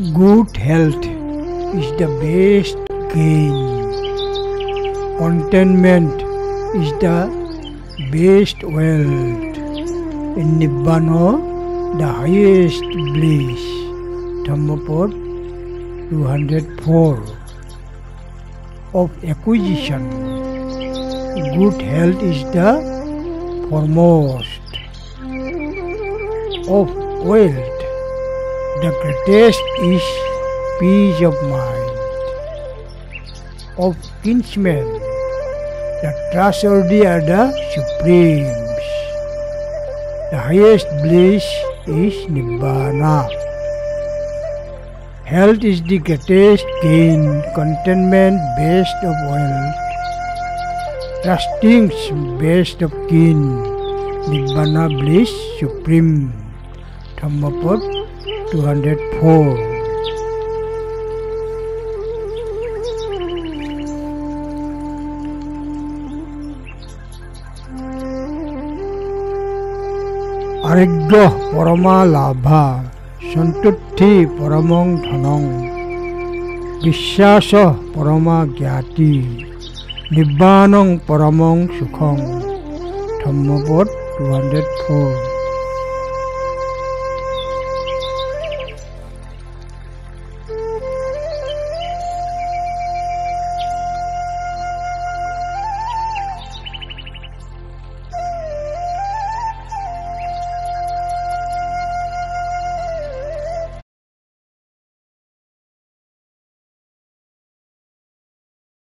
Good health is the best gain. Contentment is the best wealth. In Nibbana, the highest bliss. Dhammapad 204. Of acquisition, good health is the foremost. Of wealth, the greatest is peace of mind. Of kinsmen, the trustworthy are the supremes. The highest bliss is Nibbana. Health is the greatest gain, contentment best of wealth, trusting best of kin, Nibbana bliss supreme. Dhammapad 204. Arigya parama labha, santutti paramang dhanang, vishwasa parama gyati, nibbanang paramang sukhang. Dhammapad 204.